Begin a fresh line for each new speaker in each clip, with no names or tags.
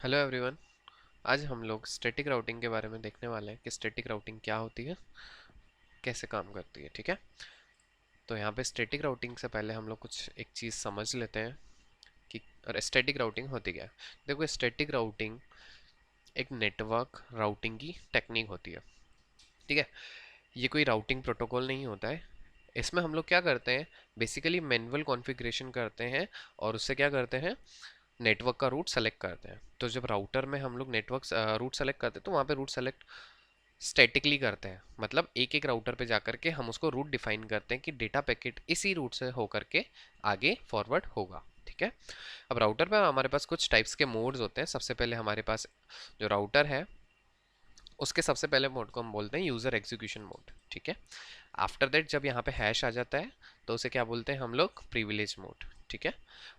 Hello everyone. आज हम लोग स्टैटिक राउटिंग के बारे में देखने वाले हैं कि स्टैटिक राउटिंग क्या होती है, कैसे काम करती है। ठीक है, तो यहाँ पे स्टैटिक राउटिंग से पहले हम लोग कुछ एक चीज़ समझ लेते हैं कि स्टैटिक राउटिंग होती क्या है। देखो, स्टैटिक राउटिंग एक नेटवर्क राउटिंग की टेक्निक होती है। ठीक है, ये कोई राउटिंग प्रोटोकॉल नहीं होता है। इसमें हम लोग क्या करते हैं, बेसिकली मैनुअल कॉन्फ़िगरेशन करते हैं और उससे क्या करते हैं, नेटवर्क का रूट सेलेक्ट करते हैं। तो जब राउटर में हम लोग नेटवर्क रूट सेलेक्ट करते हैं तो वहाँ पे रूट सेलेक्ट स्टैटिकली करते हैं, मतलब एक एक राउटर पे जाकर के हम उसको रूट डिफाइन करते हैं कि डेटा पैकेट इसी रूट से होकर के आगे फॉरवर्ड होगा। ठीक है, अब राउटर पे हमारे पास कुछ टाइप्स के मोड्स होते हैं। सबसे पहले हमारे पास जो राउटर है उसके सबसे पहले मोड को हम बोलते हैं यूज़र एग्जीक्यूशन मोड। ठीक है, आफ्टर दैट जब यहाँ पे हैश आ जाता है तो उसे क्या बोलते हैं हम लोग, प्रिविलेज मोड। ठीक है,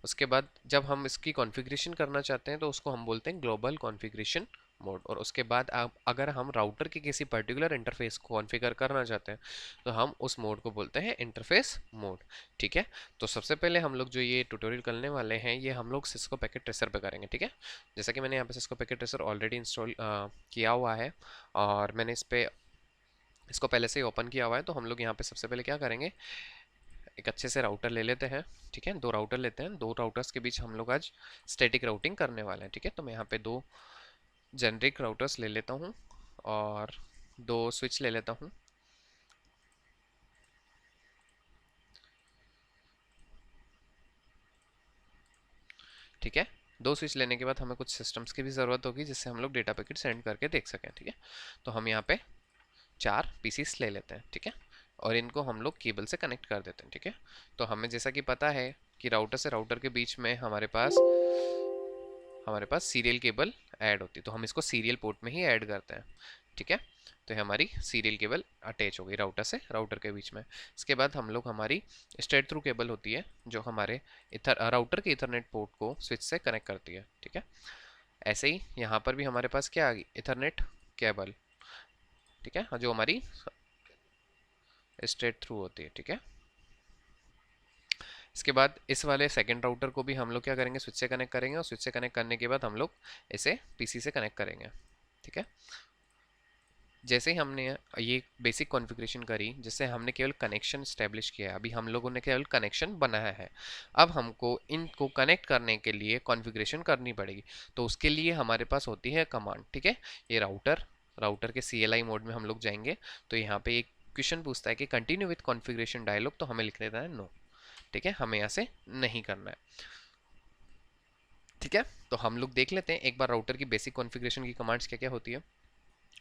उसके बाद जब हम इसकी कॉन्फ़िगरेशन करना चाहते हैं तो उसको हम बोलते हैं ग्लोबल कॉन्फ़िगरेशन मोड। और उसके बाद अगर हम राउटर के किसी पर्टिकुलर इंटरफेस को कॉन्फ़िगर करना चाहते हैं तो हम उस मोड को बोलते हैं इंटरफेस मोड। ठीक है, तो सबसे पहले हम लोग जो ये ट्यूटोरियल करने वाले हैं ये हम लोग सिस्को पैकेट ट्रेसर पे करेंगे। ठीक है, जैसा कि मैंने यहाँ पे Cisco packet tracer already install किया हुआ है और मैंने इसको पहले से ही ओपन किया हुआ है। तो हम लोग यहाँ पे सबसे पहले क्या करेंगे, एक अच्छे से राउटर ले लेते हैं। ठीक है, दो राउटर लेते हैं, दो राउटर्स के बीच हम लोग आज स्टैटिक राउटिंग करने वाले हैं। ठीक है, तो मैं यहाँ पे दो जेनरिक राउटर्स ले लेता हूँ और दो स्विच ले लेता हूँ। ठीक है, दो स्विच लेने के बाद हमें कुछ सिस्टम्स की भी ज़रूरत होगी जिससे हम लोग डेटा पैकेट सेंड करके देख सकें। ठीक है, तो हम यहाँ पे चार पीसीस ले लेते हैं। ठीक है, और इनको हम लोग केबल से कनेक्ट कर देते हैं। ठीक है, तो हमें जैसा कि पता है कि राउटर से राउटर के बीच में हमारे पास सीरियल केबल ऐड होती है, तो हम इसको सीरियल पोर्ट में ही ऐड करते हैं। ठीक है, तो ये हमारी सीरियल केबल अटैच हो गई राउटर से राउटर के बीच में। इसके बाद हम लोग हमारी स्ट्रेट थ्रू केबल होती है जो हमारे राउटर के इथरनेट पोर्ट को स्विच से कनेक्ट करती है। ठीक है, ऐसे ही यहाँ पर भी हमारे पास क्या आ गई, इथरनेट केबल। ठीक है, जो हमारी स्ट्रेट थ्रू होती है। ठीक है, इसके बाद इस वाले सेकंड राउटर को भी हम लोग क्या करेंगे, स्विच से कनेक्ट करेंगे और स्विच से कनेक्ट करने के बाद हम लोग इसे पीसी से कनेक्ट करेंगे। ठीक है, जैसे ही हमने ये बेसिक कॉन्फ़िगरेशन करी जिससे हमने केवल कनेक्शन स्टैब्लिश किया है, अभी हम लोगों ने केवल कनेक्शन बनाया है। अब हमको इनको कनेक्ट करने के लिए कॉन्फ़िगरेशन करनी पड़ेगी, तो उसके लिए हमारे पास होती है कमांड। ठीक है, ये राउटर के CLI मोड में हम लोग जाएंगे तो यहाँ पे एक क्वेश्चन पूछता है कि कंटिन्यू विथ कॉन्फ़िगरेशन डायलॉग, तो हमें लिख देना है नो। ठीक है, हमें यहाँ से नहीं करना है। ठीक है, तो हम लोग देख लेते हैं एक बार राउटर की बेसिक कॉन्फ़िगरेशन की कमांड्स क्या क्या होती है।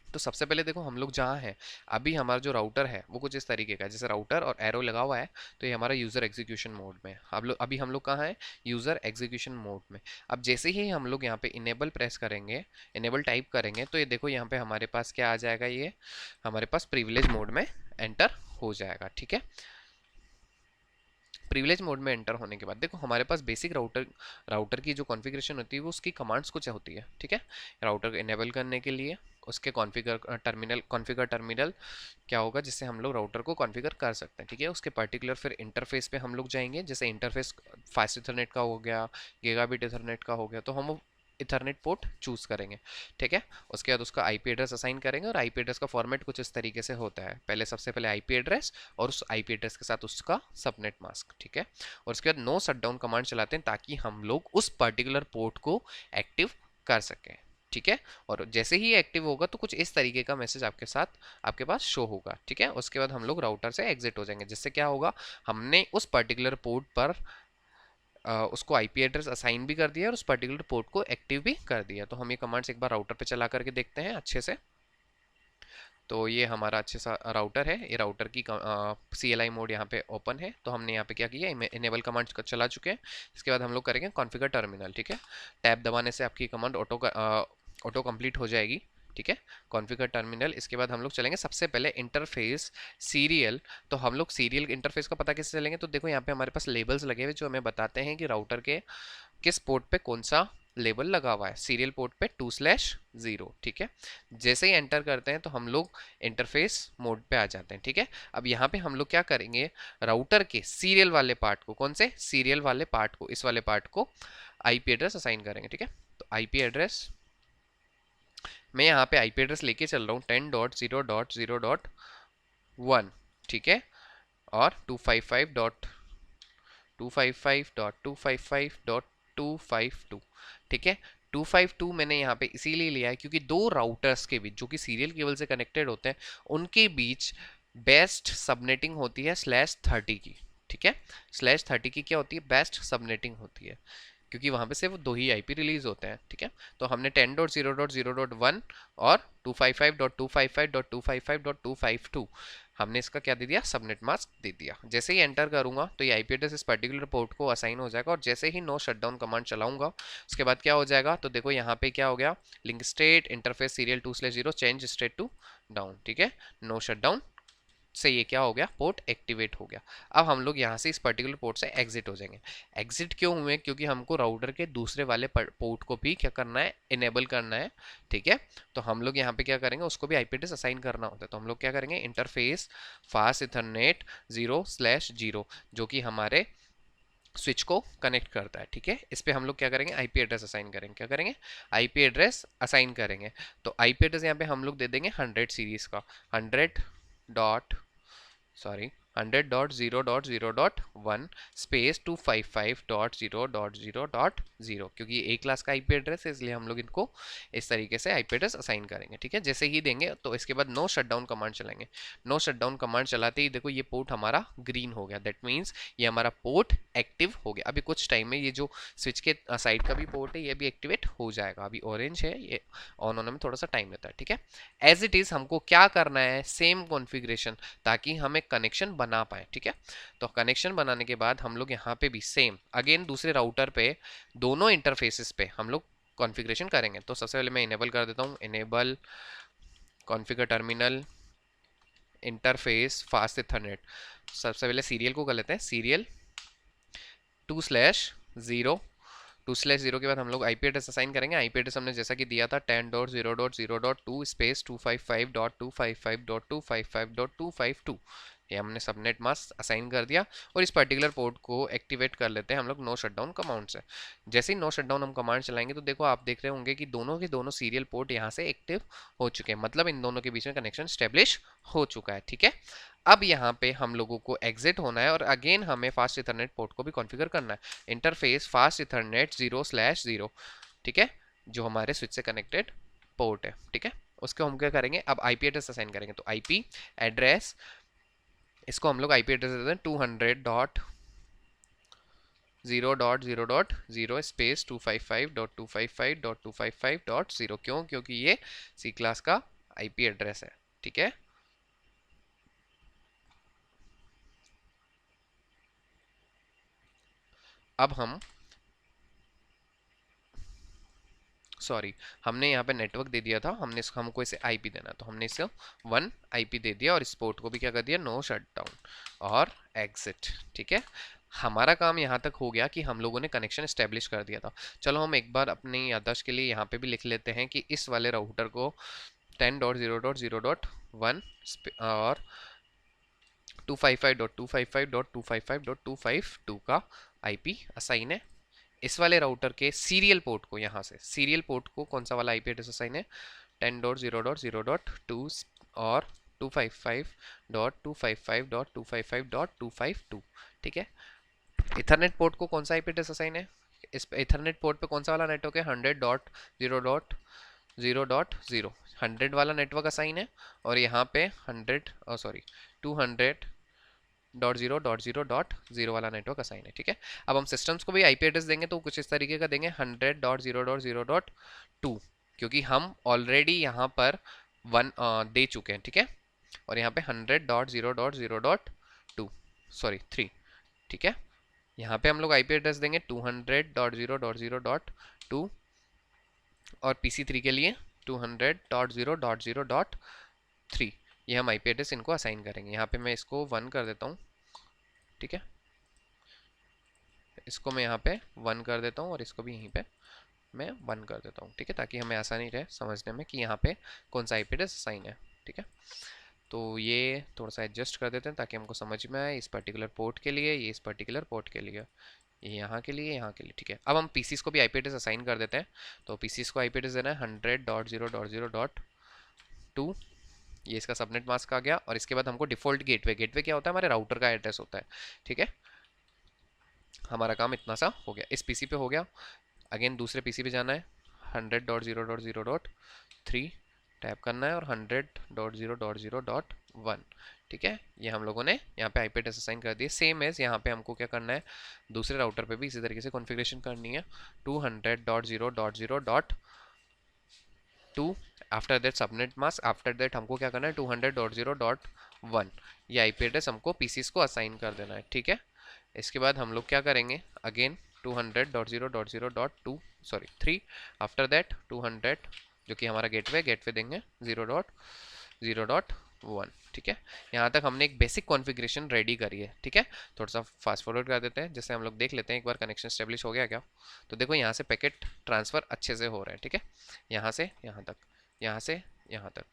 तो सबसे पहले देखो हम लोग जहाँ हैं, अभी हमारा जो राउटर है वो कुछ इस तरीके का है, जैसे राउटर और एरो लगा हुआ है तो ये हमारा यूज़र एग्जीक्यूशन मोड में है। अभी हम लोग कहाँ हैं, यूज़र एग्जीक्यूशन मोड में। अब जैसे ही हम लोग यहाँ पे इनेबल प्रेस करेंगे, इनेबल टाइप करेंगे तो ये देखो यहाँ पे हमारे पास क्या आ जाएगा, ये हमारे पास प्रिविलेज मोड में एंटर हो जाएगा। ठीक है, प्रिविलेज मोड में एंटर होने के बाद देखो हमारे पास बेसिक राउटर की जो कॉन्फ़िगरेशन होती है वो उसकी कमांड्स कुछ होती है। ठीक है, राउटर को इनेबल करने के लिए उसके कॉन्फ़िगर टर्मिनल क्या होगा जिससे हम लोग राउटर को कॉन्फ़िगर कर सकते हैं। ठीक है, उसके पर्टिकुलर फिर इंटरफेस पे हम लोग जाएंगे, जैसे इंटरफेस फास्ट इथरनेट का हो गया, गीगाबिट इथरनेट का हो गया, तो हम इथरनेट पोर्ट चूज करेंगे। ठीक है, उसके बाद उसका आईपी एड्रेस असाइन करेंगे और आईपी एड्रेस का फॉर्मेट कुछ इस तरीके से होता है, पहले सबसे पहले आईपी एड्रेस और उस आईपी एड्रेस के साथ उसका सबनेट मास्क। ठीक है, और उसके बाद नो शटडाउन कमांड चलाते हैं ताकि हम लोग उस पर्टिकुलर पोर्ट को एक्टिव कर सकें। ठीक है, और जैसे ही एक्टिव होगा तो कुछ इस तरीके का मैसेज आपके साथ आपके पास शो होगा। ठीक है, उसके बाद हम लोग राउटर से एग्जिट हो जाएंगे, जिससे क्या होगा, हमने उस पर्टिकुलर पोर्ट पर उसको आईपी एड्रेस असाइन भी कर दिया और उस पर्टिकुलर पोर्ट को एक्टिव भी कर दिया। तो हम ये कमांड्स एक बार राउटर पे चला करके देखते हैं अच्छे से। तो ये हमारा अच्छे सा राउटर है, ये राउटर की CLI मोड यहाँ पे ओपन है। तो हमने यहाँ पे क्या किया, इनेबल कमांड्स चला चुके हैं। इसके बाद हम लोग करेंगे कॉन्फ़िगर टर्मिनल। ठीक है, टैब दबाने से आपकी कमांड ऑटो कंप्लीट हो जाएगी। ठीक है, कॉन्फ़िगर टर्मिनल। इसके बाद हम लोग चलेंगे सबसे पहले इंटरफेस सीरियल। तो हम लोग सीरियल इंटरफेस का पता कैसे चलेंगे, तो देखो यहाँ पे हमारे पास लेबल्स लगे हुए जो हमें बताते हैं कि राउटर के किस पोर्ट पे कौन सा लेबल लगा हुआ है। सीरियल पोर्ट पे 2/0। ठीक है, जैसे ही एंटर करते हैं तो हम लोग इंटरफेस मोड पे आ जाते हैं। ठीक है, अब यहाँ पे हम लोग क्या करेंगे, राउटर के सीरियल वाले पार्ट को, कौन से सीरियल वाले पार्ट को, इस वाले पार्ट को आईपी एड्रेस असाइन करेंगे। ठीक है, तो आईपी एड्रेस, मैं यहाँ पे आईपी एड्रेस लेके चल रहा हूँ 10.0.0.1, ठीक है, और 255.255.255.252, ठीक है। 252 मैंने यहाँ पे इसीलिए लिया है क्योंकि दो राउटर्स के बीच जो कि सीरियल केबल से कनेक्टेड होते हैं उनके बीच बेस्ट सबनेटिंग होती है /30 की, ठीक है। /30 की क्या होती है? बेस्ट सबनेटिंग होती है, क्योंकि वहां पे सिर्फ दो ही आईपी रिलीज होते हैं, ठीक है। तो हमने 10.0.0.1 और 255.255.255.252 हमने इसका क्या दे दिया? सबनेट मास्क दे दिया। जैसे ही एंटर करूंगा तो ये आईपी एड्रेस इस पर्टिकुलर पोर्ट को असाइन हो जाएगा, और जैसे ही नो शटडाउन कमांड चलाऊंगा उसके बाद क्या हो जाएगा? तो देखो यहाँ पे क्या हो गया, link state interface serial 2/0 change state to down, ठीक है। नो शटडाउन से ये क्या हो गया? पोर्ट एक्टिवेट हो गया। अब हम लोग यहाँ से इस पर्टिकुलर पोर्ट से एग्जिट हो जाएंगे। एग्जिट क्यों हुए? क्योंकि हमको राउटर के दूसरे वाले पोर्ट को भी क्या करना है? इनेबल करना है, ठीक है। तो हम लोग यहाँ पे क्या करेंगे? उसको भी आईपी एड्रेस असाइन करना होता है। तो हम लोग क्या करेंगे? इंटरफेस फास्ट इथरनेट 0/0 जो कि हमारे स्विच को कनेक्ट करता है, ठीक है। इस पे हम लोग क्या करेंगे? आईपी एड्रेस असाइन करेंगे। क्या करेंगे? आईपी एड्रेस असाइन करेंगे। तो आईपी एड्रेस यहाँ पे हम लोग दे देंगे 100 सीरीज का, 100 डॉट सॉरी 100.0.0.1 स्पेस 255.0.0.0, क्योंकि ये एक क्लास का आईपी एड्रेस है इसलिए हम लोग इनको इस तरीके से आईपी एड्रेस असाइन करेंगे, ठीक है। जैसे ही देंगे तो इसके बाद नो शटडाउन कमांड चलाएंगे। नो शटडाउन कमांड चलाते ही देखो ये पोर्ट हमारा ग्रीन हो गया, दैट मीन्स ये हमारा पोर्ट एक्टिव हो गया। अभी कुछ टाइम में ये जो स्विच के साइड का भी पोर्ट है ये भी एक्टिवेट हो जाएगा। अभी ऑरेंज है, ये ऑन होने में थोड़ा सा टाइम लेता है, ठीक है। एज इट इज हमको क्या करना है? सेम कॉन्फ़िगरेशन, ताकि हम एक कनेक्शन बना पाए, ठीक है। तो कनेक्शन बनाने के बाद हम लोग यहाँ पे भी सेम अगेन दूसरे राउटर पे दोनों इंटरफेसेस पे हम लोग कॉन्फ़िगरेशन करेंगे। तो सबसे पहले मैं इनेबल कर देता हूँ, enable configure terminal interface fast Ethernet. सबसे पहले सीरियल को कर लेते हैं, सीरियल 2/0 2/0 के बाद हम लोग आईपी एड्रेस असाइन करेंगे। आईपी एड्रेस हमने जैसा कि दिया था 10.0.0.2 स्पेस 255.255.255.252, ये हमने सबनेट मास्क असाइन कर दिया। और इस पर्टिकुलर पोर्ट को एक्टिवेट कर लेते हैं हम लोग नो शटडाउन कमांड से। जैसे ही नो शटडाउन हम कमांड चलाएंगे तो देखो आप देख रहे होंगे कि दोनों के दोनों सीरियल पोर्ट यहाँ से एक्टिव हो चुके हैं, मतलब इन दोनों के बीच में कनेक्शन स्टेब्लिश हो चुका है, ठीक है। अब यहाँ पे हम लोगों को एग्जिट होना है और अगेन हमें फास्ट इथरनेट पोर्ट को भी कॉन्फ़िगर करना है। इंटरफेस फास्ट इथरनेट 0/0, ठीक है, जो हमारे स्विच से कनेक्टेड पोर्ट है, ठीक है। उसको हम क्या करेंगे? अब आईपी एड्रेस असाइन करेंगे। तो आईपी एड्रेस इसको हम लोग आईपी एड्रेस देते हैं 200.0.0.0 स्पेस 255.255.255.0। क्यों? क्योंकि ये सी क्लास का आईपी एड्रेस है, ठीक है। अब हम सॉरी हमने यहाँ पे नेटवर्क दे दिया था, हमको इसे आईपी देना, तो हमने इसे 1 आईपी दे दिया और इस पोर्ट को भी क्या कर दिया? नो शटडाउन और एग्जिट, ठीक है। हमारा काम यहाँ तक हो गया कि हम लोगों ने कनेक्शन एस्टेब्लिश कर दिया था। चलो हम एक बार अपनी याददाश्त के लिए यहाँ पे भी लिख लेते हैं कि इस वाले राउटर को 10.0.0.1 और 255.255.255.252 का आईपी असाइन है। इस वाले राउटर के सीरियल पोर्ट को, यहाँ से सीरियल पोर्ट को कौन सा वाला आईपी एड्रेस असाइन है? 10.0.0.2 और 255.255.255.252, ठीक है। इथरनेट पोर्ट को कौन सा आईपी एड्रेस असाइन है? इस इथरनेट पोर्ट पे कौन सा वाला नेटवर्क है? 100.0.0.0 100 वाला नेटवर्क असाइन है, और यहाँ पे 200.0.0.0 वाला नेटवर्क असाइन है, ठीक है। अब हम सिस्टम्स को भी आईपी एड्रेस देंगे तो कुछ इस तरीके का देंगे 100.0.0.2, क्योंकि हम ऑलरेडी यहाँ पर 1 दे चुके हैं, ठीक है। और यहाँ पे 100.0.0.2 सॉरी 3, ठीक है। यहाँ पे हम लोग आईपी एड्रेस देंगे 200.0.0.2 और PC3 के लिए 200.0.0.3, ये हम आईपी एड्रेस इनको असाइन करेंगे। यहाँ पे मैं इसको 1 कर देता हूँ, ठीक है। इसको मैं यहाँ पे 1 कर देता हूँ और इसको भी यहीं पे मैं 1 कर देता हूँ, ठीक है, ताकि हमें आसानी रहे समझने में कि यहाँ पे कौन सा आईपी एड्रेस असाइन है, ठीक है। तो ये थोड़ा सा एडजस्ट कर देते हैं ताकि हमको समझ में आए, इस पर्टिकुलर पोर्ट के लिए, ये इस पर्टिकुलर पोर्ट के लिए, ये यहाँ के लिए, यहाँ के लिए, ठीक है। अब हम पीसीस को भी आईपी एड्रेस असाइन कर देते हैं। तो पीसीस को आईपी एड्रेस देना है 100.0.0.2, ये इसका सबनेट मास्क आ गया। और इसके बाद हमको डिफॉल्ट गेटवे, गेटवे क्या होता है, हमारे राउटर का एड्रेस होता है, ठीक है। हमारा काम इतना सा हो गया, इस पीसी पे हो गया। अगेन दूसरे पीसी पे जाना है, 100.0.0.3 टैप करना है और 100.0.0.1, ठीक है। ये हम लोगों ने यहाँ पे आईपी एड्रेस असाइन कर दिए। सेम एज यहाँ पे हमको क्या करना है, दूसरे राउटर पे भी इसी तरीके से कॉन्फ़िगरेशन करनी है, 200.0.0.2, after that subnet mask, after that हमको क्या करना है 200.0.1, ये आईपी एड्रेस हमको पीसीस को असाइन कर देना है, ठीक है। इसके बाद हम लोग क्या करेंगे, अगेन 200.0.0.2 सॉरी 3, आफ्टर दैट 200 जो कि हमारा गेटवे, गेटवे देंगे 0.0.1, ठीक है। यहाँ तक हमने एक बेसिक कॉन्फ़िगरेशन रेडी करी है, ठीक है। थोड़ा सा फास्ट फॉरवर्ड कर देते हैं, जैसे हम लोग देख लेते हैं एक बार कनेक्शन स्टेब्लिश हो गया क्या। तो देखो यहाँ से पैकेट ट्रांसफ़र अच्छे से हो रहे हैं, ठीक है। यहाँ से यहाँ तक, यहाँ से यहाँ तक,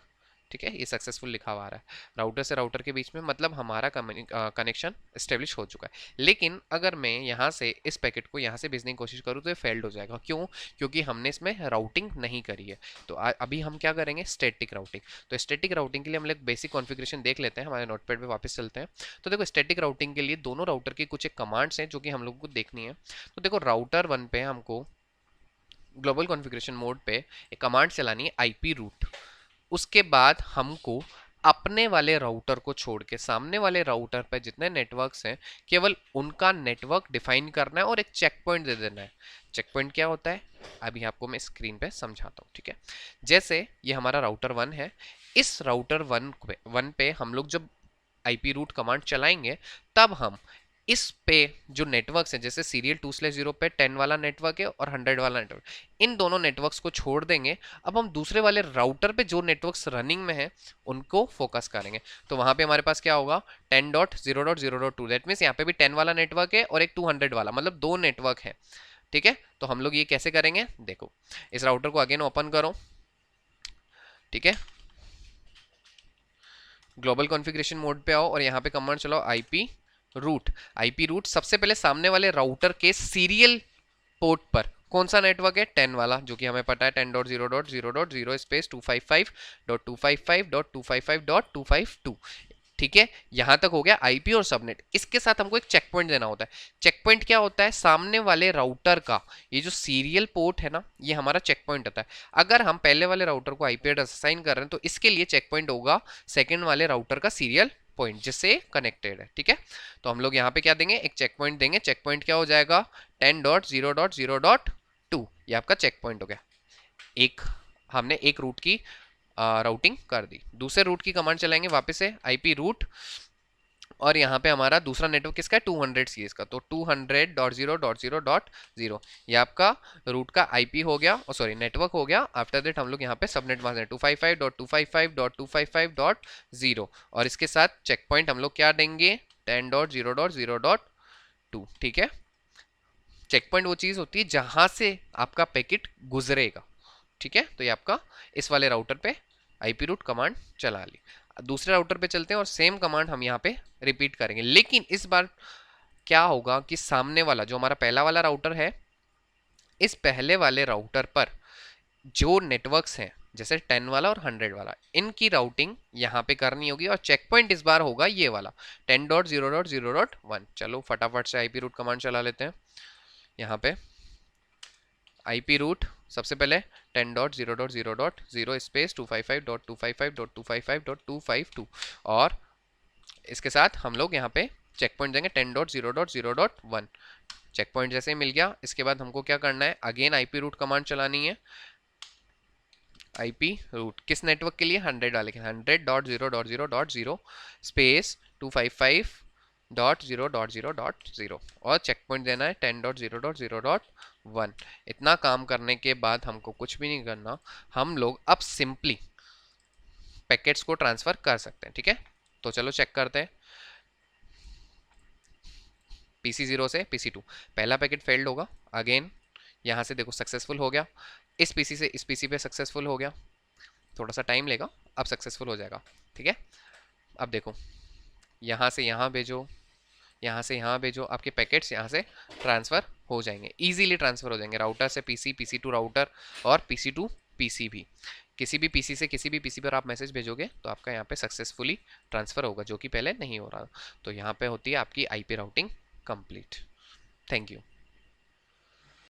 ठीक है। ये सक्सेसफुल लिखा हुआ आ रहा है राउटर से राउटर के बीच में, मतलब हमारा कनेक्शन स्टेब्लिश हो चुका है। लेकिन अगर मैं यहाँ से इस पैकेट को यहाँ से भेजने की कोशिश करूँ तो ये फेल्ड हो जाएगा, क्यों, क्योंकि हमने इसमें राउटिंग नहीं करी है। तो अभी हम क्या करेंगे, स्टैटिक राउटिंग। तो स्टैटिक राउटिंग के लिए हम लोग बेसिक कॉन्फ़िगरेशन देख लेते हैं, हमारे नोटपैड पे वापस चलते हैं। तो देखो स्टैटिक राउटिंग के लिए दोनों राउटर की कुछ एक कमांड्स हैं जो कि हम लोगों को देखनी है। तो देखो राउटर 1 पे हमको ग्लोबल कॉन्फ़िगरेशन मोड पे एक कमांड चलानी है आईपी रूट। उसके बाद हमको अपने वाले राउटर को छोड़ के सामने वाले राउटर पर जितने नेटवर्क्स हैं केवल उनका नेटवर्क डिफाइन करना है और एक चेक पॉइंट दे देना है। चेक पॉइंट क्या होता है अभी आपको मैं स्क्रीन पे समझाता हूँ, ठीक है। जैसे ये हमारा राउटर 1 है, इस राउटर 1 पे हम लोग जब आईपी रूट कमांड चलाएंगे तब हम इस पे जो नेटवर्क्स हैं, जैसे सीरियल 2/0 पे 10 वाला नेटवर्क है और 100 वाला नेटवर्क, इन दोनों नेटवर्क्स को छोड़ देंगे। अब हम दूसरे वाले राउटर पे जो नेटवर्क्स रनिंग में है उनको फोकस करेंगे। तो वहां पे हमारे पास क्या होगा 10.0.0.2, दैट मीन्स यहाँ पे भी 10 वाला नेटवर्क है और एक 200 वाला, मतलब दो नेटवर्क है, ठीक है। तो हम लोग ये कैसे करेंगे, देखो इस राउटर को अगेन ओपन करो, ठीक है। ग्लोबल कॉन्फ़िगरेशन मोड पे आओ और यहाँ पे कमांड चलाओ आईपी रूट। आईपी रूट सबसे पहले सामने वाले राउटर के सीरियल पोर्ट पर कौन सा नेटवर्क है 10 वाला, जो कि हमें पता है 10.0.0.0 स्पेस 255.255.255.252, ठीक है। यहां तक हो गया आईपी और सबनेट। इसके साथ हमको एक चेक पॉइंट देना होता है। चेक पॉइंट क्या होता है, सामने वाले राउटर का ये जो सीरियल पोर्ट है ना, ये हमारा चेक पॉइंट होता है। अगर हम पहले वाले राउटर को आईपी एड्रेस असाइन कर रहे हैं तो इसके लिए चेक पॉइंट होगा सेकंड वाले राउटर का सीरियल पॉइंट जिससे कनेक्टेड है, ठीक है। तो हम लोग यहाँ पे क्या देंगे, एक चेक पॉइंट देंगे। चेक पॉइंट क्या हो जाएगा 10.0.0.2, ये आपका चेक पॉइंट हो गया। एक हमने एक रूट की राउटिंग कर दी। दूसरे रूट की कमांड चलाएंगे वापस से आईपी रूट, और यहाँ पे हमारा दूसरा नेटवर्क किसका है 200 सीरीज का, तो 200.0.0.0 ये आपका रूट का आईपी हो गया, और सॉरी नेटवर्क हो गया। आफ्टर दैट हम लोग यहाँ पे सबनेट मास्क 255.255.255.0, और इसके साथ चेक पॉइंट हम लोग क्या देंगे 10.0.0.2, ठीक है। चेक पॉइंट वो चीज़ होती है जहां से आपका पैकेट गुजरेगा, ठीक है। तो ये आपका इस वाले राउटर पे आईपी रूट कमांड चला ली। दूसरे राउटर पे चलते हैं और सेम कमांड हम यहाँ पे रिपीट करेंगे, लेकिन इस बार क्या होगा कि सामने वाला जो हमारा पहला वाला राउटर है, इस पहले वाले राउटर पर जो नेटवर्क्स हैं जैसे 10 वाला और 100 वाला, इनकी राउटिंग यहाँ पे करनी होगी, और चेक पॉइंट इस बार होगा ये वाला 10.0.0.1। चलो फटाफट से आईपी रूट कमांड चला लेते हैं। यहाँ पे आईपी रूट सबसे पहले 10.0.0.0 स्पेस 255.255.255.252, और इसके साथ हम लोग यहाँ पे चेक पॉइंट देंगे 10.0.0.1। चेक पॉइंट जैसे ही मिल गया, इसके बाद हमको क्या करना है, अगेन आईपी रूट कमांड चलानी है। आईपी रूट किस नेटवर्क के लिए 100 वाले के, 100.0.0.0 स्पेस 255.0.0.0, और चेक पॉइंट देना है 10.0.0.1। इतना काम करने के बाद हमको कुछ भी नहीं करना, हम लोग अब सिंपली पैकेट्स को ट्रांसफर कर सकते हैं, ठीक है। तो चलो चेक करते हैं। PC0 से PC2 पहला पैकेट फेल्ड होगा, अगेन यहाँ से देखो सक्सेसफुल हो गया, इस पीसी से इस पीसी पे सक्सेसफुल हो गया, थोड़ा सा टाइम लेगा, अब सक्सेसफुल हो जाएगा, ठीक है। अब देखो यहाँ से यहाँ भेजो, यहाँ से यहाँ पे जो आपके पैकेट्स यहाँ से ट्रांसफ़र हो जाएंगे, इजीली ट्रांसफ़र हो जाएंगे, राउटर से पीसी, पीसी टू राउटर और पीसी टू पीसी भी। किसी भी पीसी से किसी भी पीसी पर आप मैसेज भेजोगे तो आपका यहाँ पे सक्सेसफुली ट्रांसफ़र होगा, जो कि पहले नहीं हो रहा। तो यहाँ पे होती है आपकी IP routing complete. Thank you.